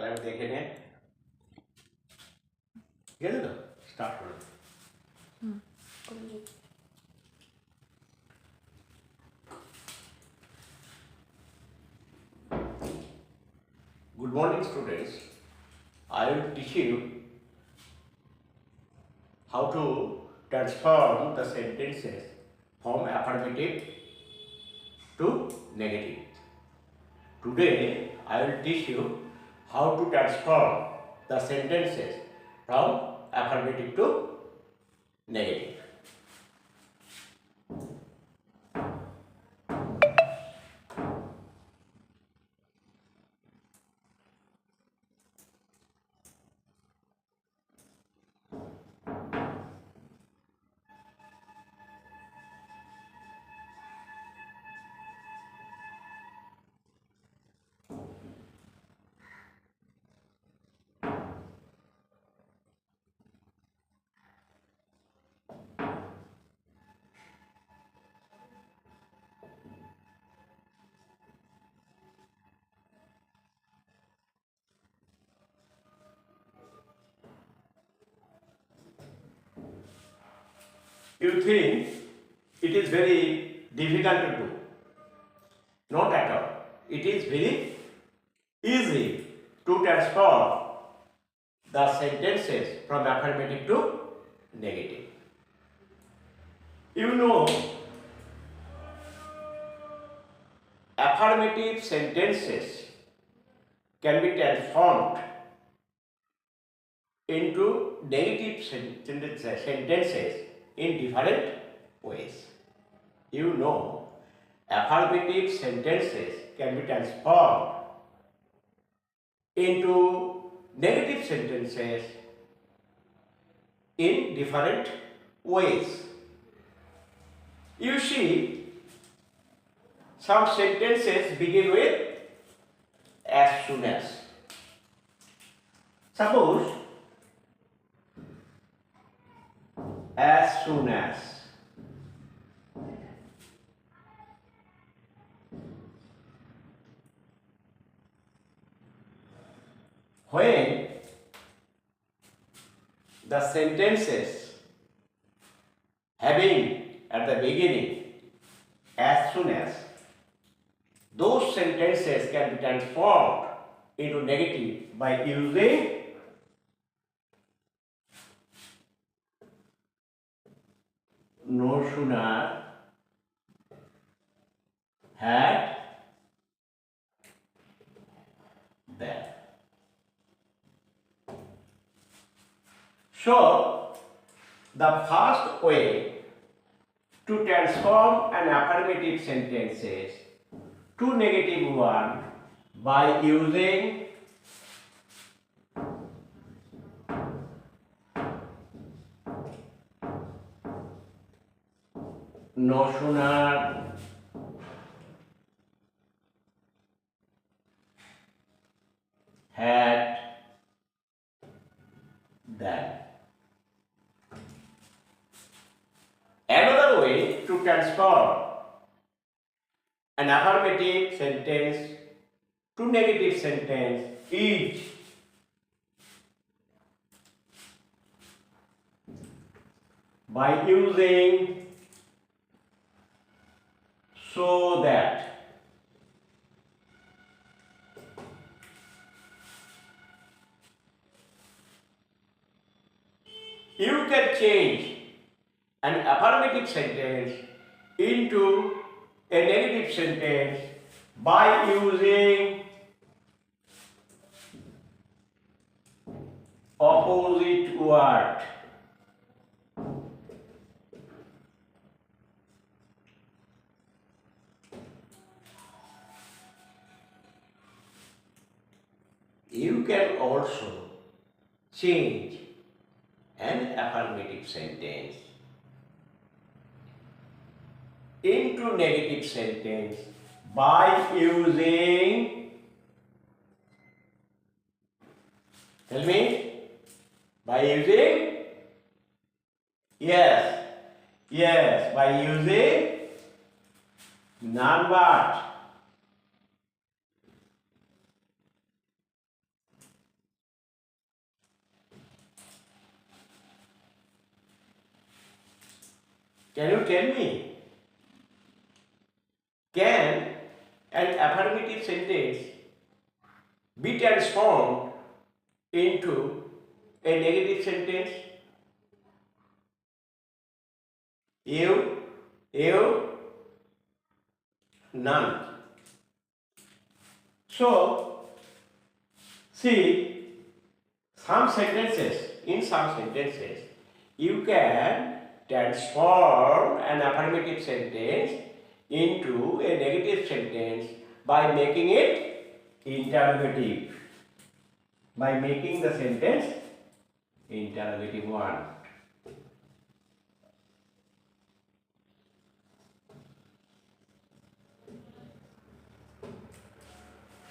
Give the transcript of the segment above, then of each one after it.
একটু দেখে নে, ঠিক আছে তো? স্টার্ট করো। Good morning, students. I will teach you how to transform the sentences from affirmative to negative. Today, I will teach you how to transform the sentences from affirmative to negative. You think it is very difficult to do. Not at all. It is very easy to transform the sentences from affirmative to negative. You know, affirmative sentences can be transformed into negative sentences in different ways. You know, affirmative sentences can be transformed into negative sentences in different ways. You see, some sentences begin with as soon as. Suppose, as soon as. When the sentences having at the beginning as soon as, those sentences can be transformed into negative by using no sooner had than. So, the first way to transform an affirmative sentences to negative one by using no sooner had than. Another way to transform an affirmative sentence to negative sentence is by using so that. You can change an affirmative sentence into a negative sentence by using opposite word. You can also change an affirmative sentence into negative sentence by using, tell me, by using, yes, by using non-word. Can you tell me? Can an affirmative sentence be transformed into a negative sentence? You, none. So, see, in some sentences, you can transform an affirmative sentence into a negative sentence by making it interrogative. By making the sentence interrogative one.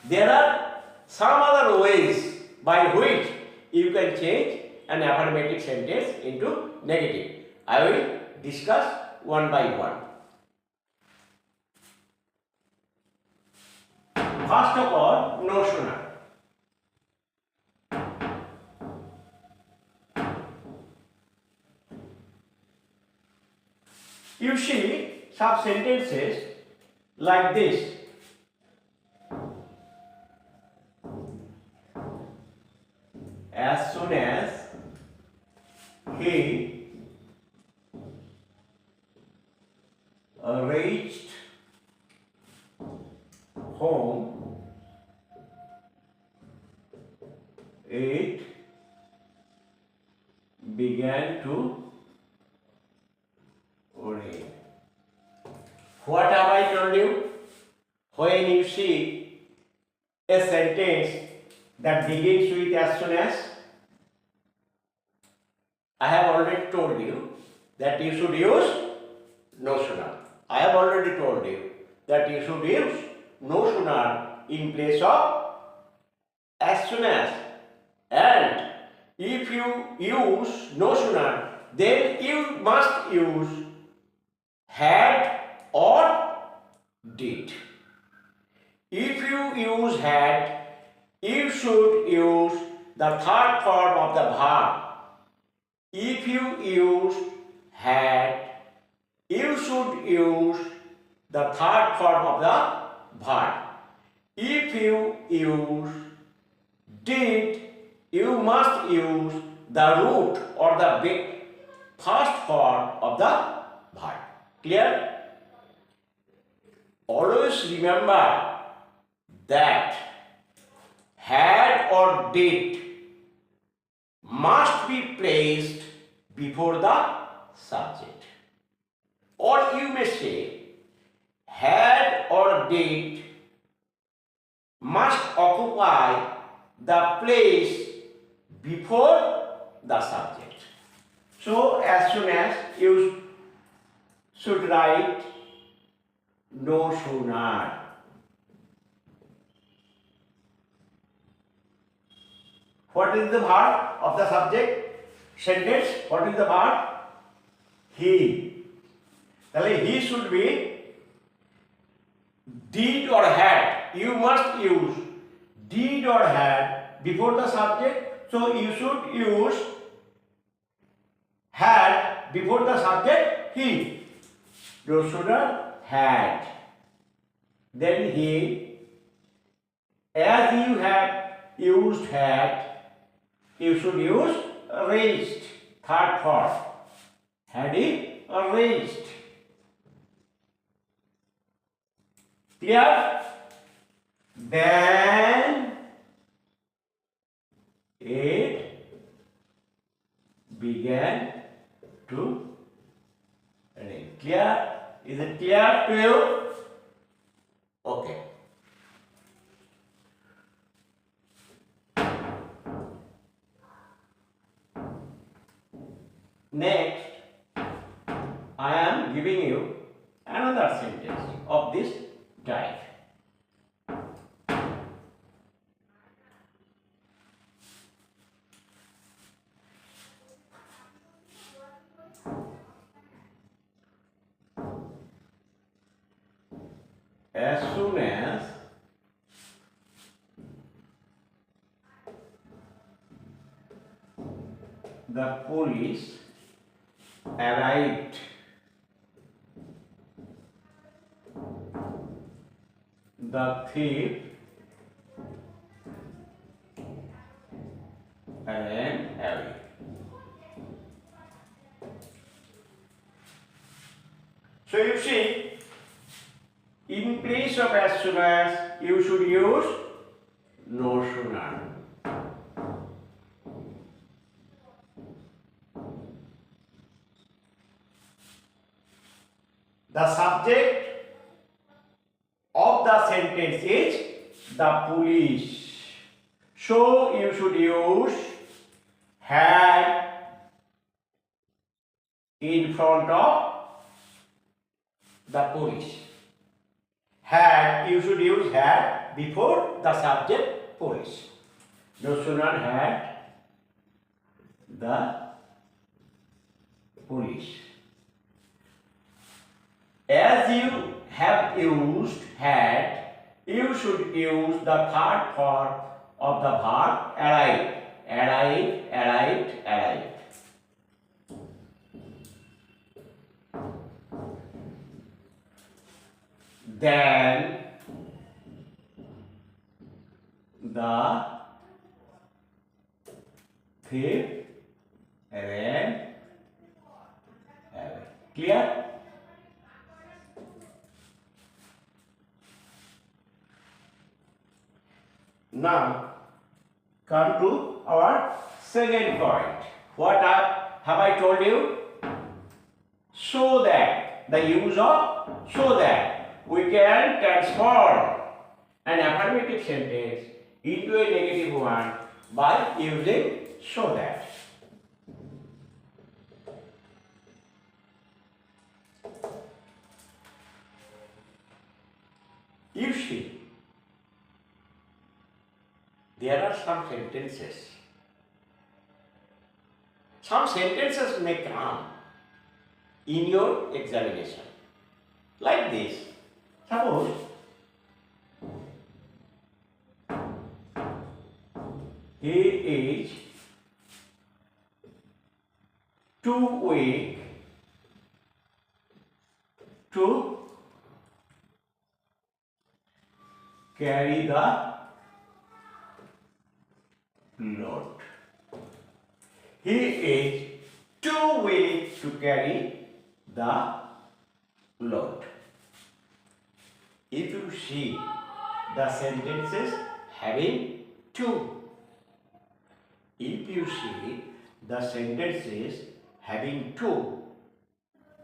There are some other ways by which you can change an affirmative sentence into negative. I will discuss one by one. First of all, notional. You see some sentences like this. As soon as he reached home, it began to rain. What have I told you? When you see a sentence that begins with as soon as, I have already told you that you should use notional. I have already told you that you should use notional in place of as soon as. And if you use notional, then you must use had or did. If you use had, you should use the third form of the verb. If you use had, you should use the third form of the verb. If you use did, you must use the root or the first form of the verb. Clear? Always remember that had or did must be placed before the subject. Or you may say, had or did must occupy the place before the subject. So, as soon as you should write no sooner. What is the verb of the subject sentence? What is the verb? He. He should be did or had. You must use did or had before the subject. So you should use had before the subject he. No sooner had. Then he. As you have used had, you should use raised, third form. Had he raised. Clear? Then it began to rain. Clear? Is it clear to you? Okay. Next, I am giving you another sentence of this type. As soon as the police arrived the thief ran away. So you see, in place of as soon as, you should use no sooner. The subject of the sentence is the police. So you should use had in front of the police. Had, you should use had before the subject police. No sooner had the police. As you have used had, you should use the third form of the verb arrive. Arrive, arrived, arrived. Then the thief ran away. Clear? Now come to our second point. What have I told you? So that, the use of so that, we can transform an affirmative sentence into a negative one by using so that. You see, there are some sentences. Some sentences may come in your examination. Like this. Suppose he is too weak to carry the load. He is too weak to carry the load. If you see the sentences having to, if you see the sentences having to,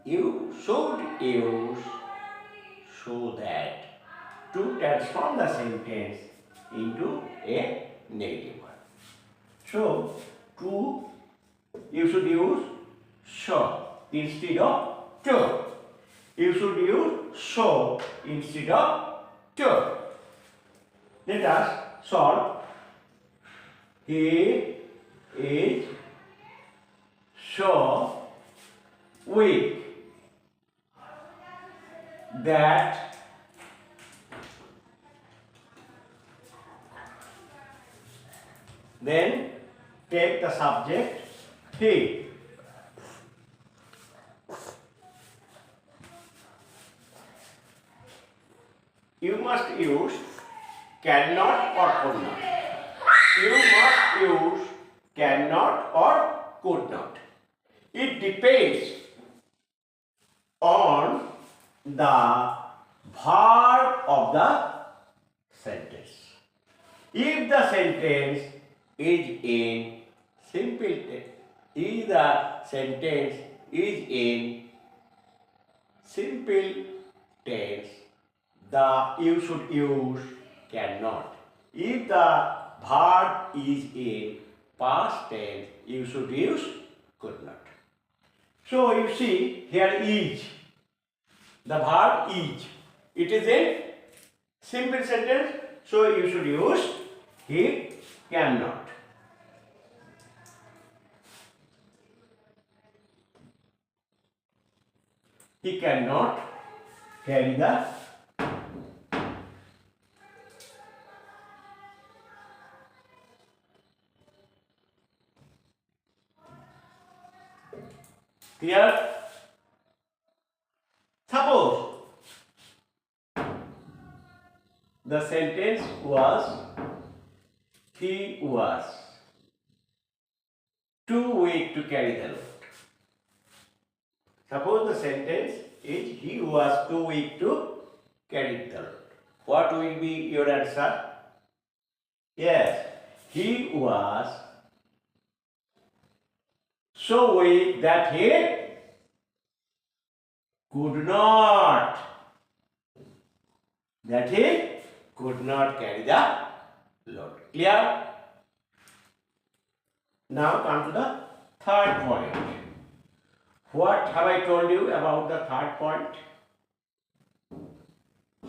you should use so that to transform the sentence into a negative one. So, to, you should use so instead of to. You should use so instead of to. Let us solve. He is so weak that then take the subject he. You must use cannot or could not. You must use cannot or could not. It depends on the verb of the sentence. If the sentence is in simple tense, if the sentence is in simple tense, you should use cannot. If the verb is in past tense, you should use could not. So you see here is, the verb is. It is a simple sentence, so you should use he cannot. He cannot carry the clear? Suppose the sentence was he was too weak to carry the load. Suppose the sentence is he was too weak to carry the load. What will be your answer? Yes, he was so weak that he could not carry the load. Clear? Now come to the third point. What have I told you about the third point?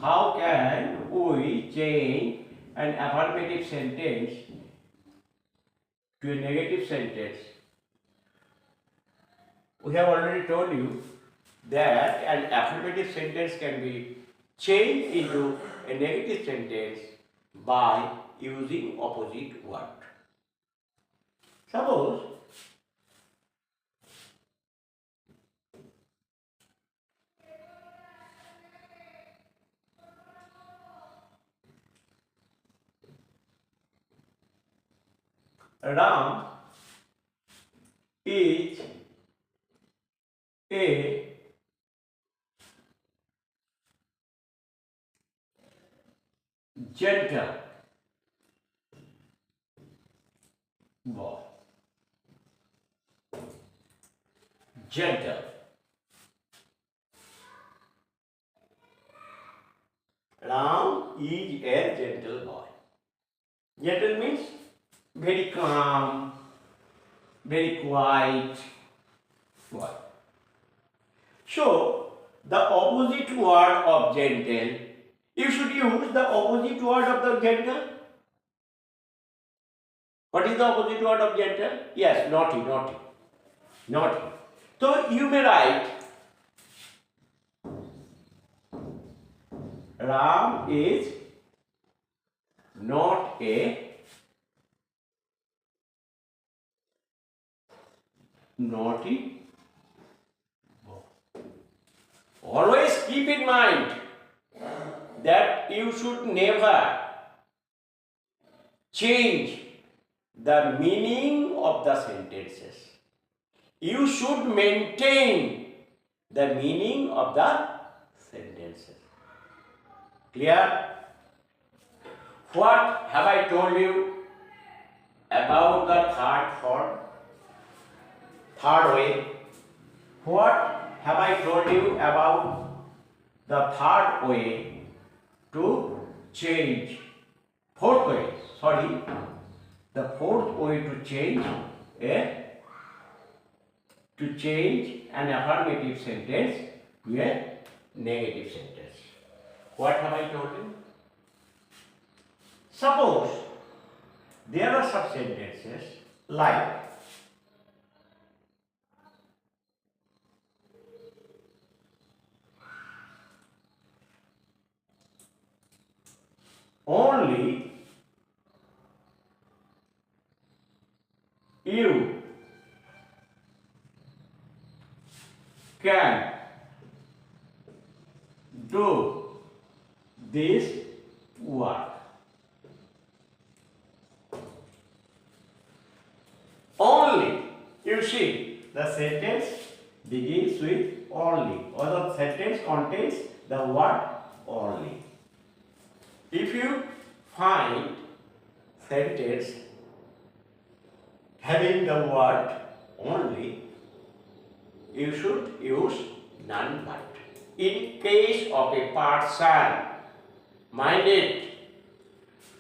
How can we change an affirmative sentence to a negative sentence? We have already told you that an affirmative sentence can be changed into a negative sentence by using opposite word. Suppose Ram is a gentle boy. Gentle. Ram is a gentle boy. Gentle means very calm, very quiet boy. So, the opposite word of gentle, you should use the opposite word of the gentle. What is the opposite word of gentle? Yes, naughty. So, you may write Ram is not a naughty boy. Always keep in mind that you should never change the meaning of the sentences. You should maintain the meaning of the sentences. Clear? What have I told you about the third way? What have I told you about the third way to change? Fourth way, sorry. The fourth way to change an affirmative sentence to a negative sentence. What have I told you? Suppose there are such sentences like only you can do this work. Only. You see, the sentence begins with only, or the sentence contains the word only. If you find sentence having the word only, you should use none but. In case of a person, mind it,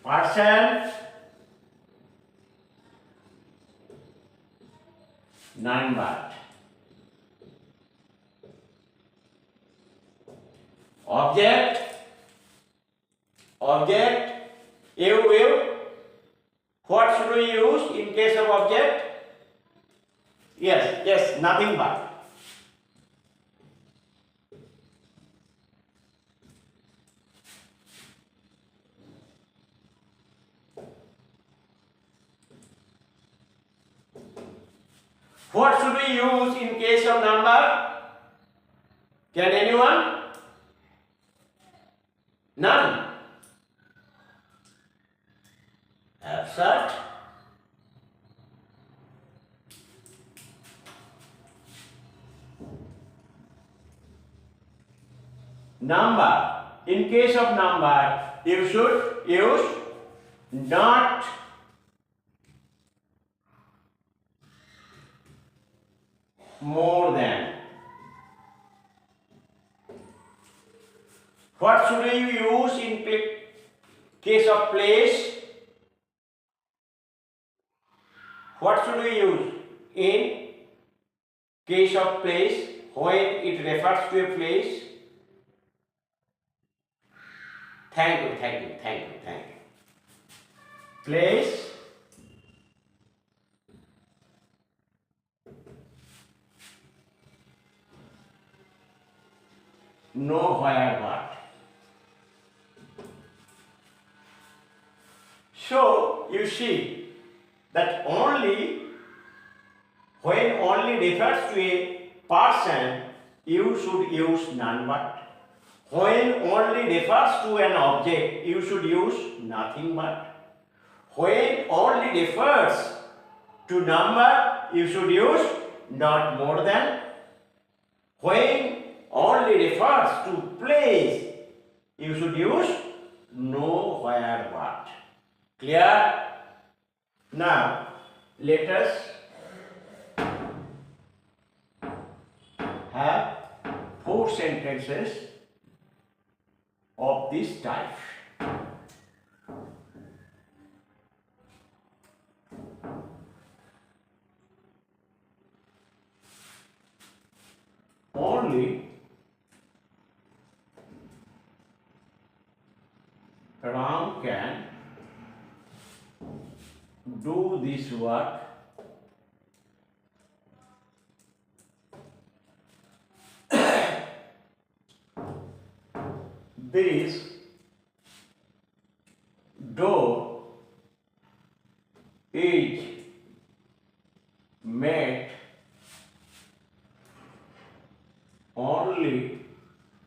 person, none but. Object, you. What should we use in case of object? Yes, nothing but. What should we use in case of number? Can anyone? None. number. In case of number, you should use not more than. What should you use in case of place? What should we use in case of place when it refers to a place? Thank you. Place know where what. So you see that only when only refers to a person you should use none but. When only refers to an object you should use nothing but. When only refers to number you should use not more than. When only refers to place you should use know where what. Clear? Now let us have 4 sentences of this type. Only Ram can do this work this door is made only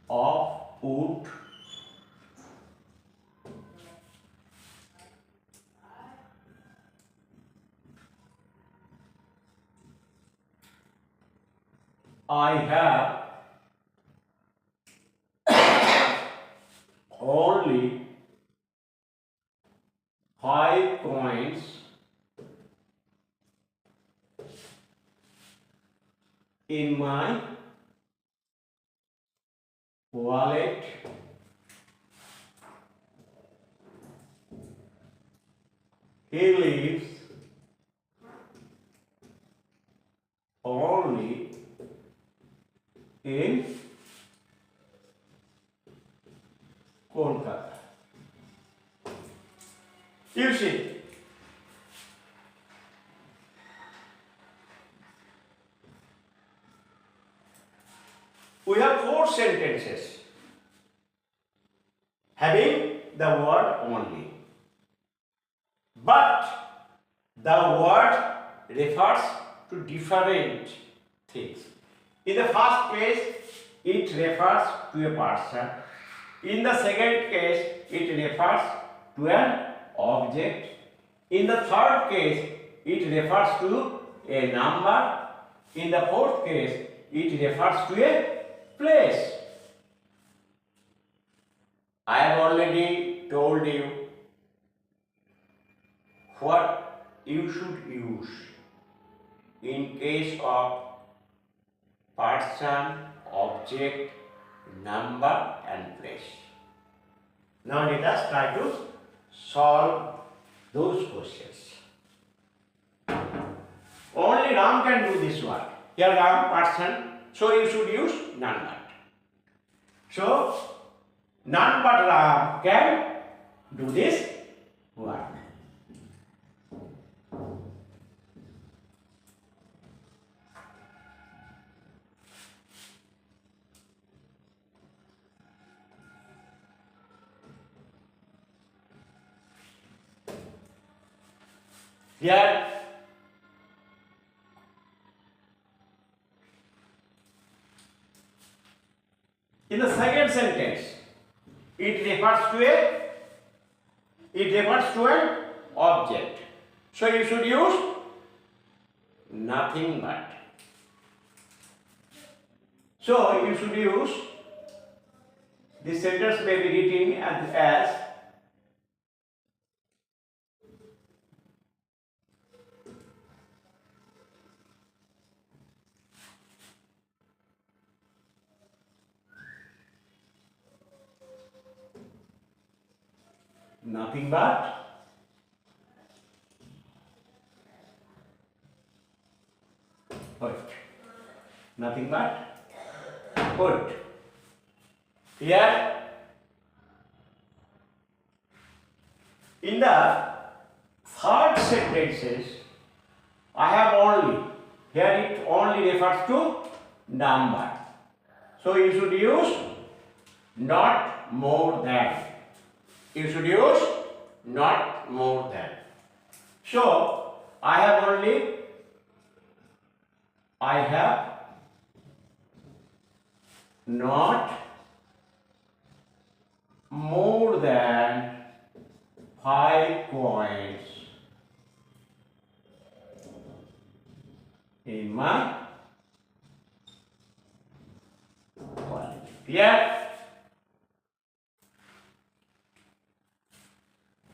of wood. I have only 5 coins in my wallet. He lives only in Kolkata. You see, we have 4 sentences having the word only, but the word refers to different things. In the first case, it refers to a person. In the second case, it refers to an object. In the third case, it refers to a number. In the fourth case, it refers to a place. I have already told you what you should use in case of person, object, number and place. Now let us try to solve those questions. Only Ram can do this work. Here Ram person, so you should use none but. So none but Ram can do this work. Here in the second sentence, it refers to an object. So you should use nothing but. So you should use This sentence may be written as nothing but put. Nothing but put. Here in the third sentences I have only, here it only refers to number. So you should use not more than. You should use not more than. So I have not more than 5 coins in my wallet. Clear?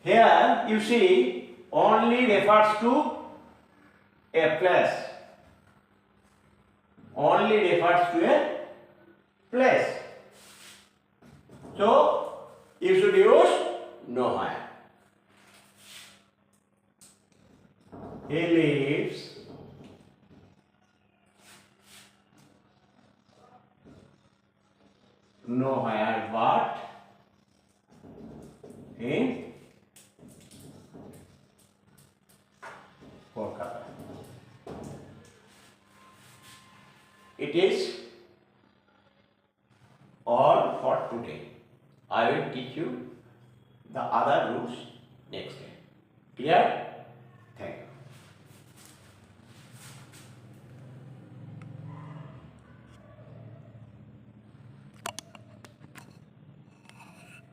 Here you see only refers to a place. Only refers to a place. So you should use nowhere. He lives nowhere but in Kolkata. It is all for today. I will teach you the other rules next time. Clear?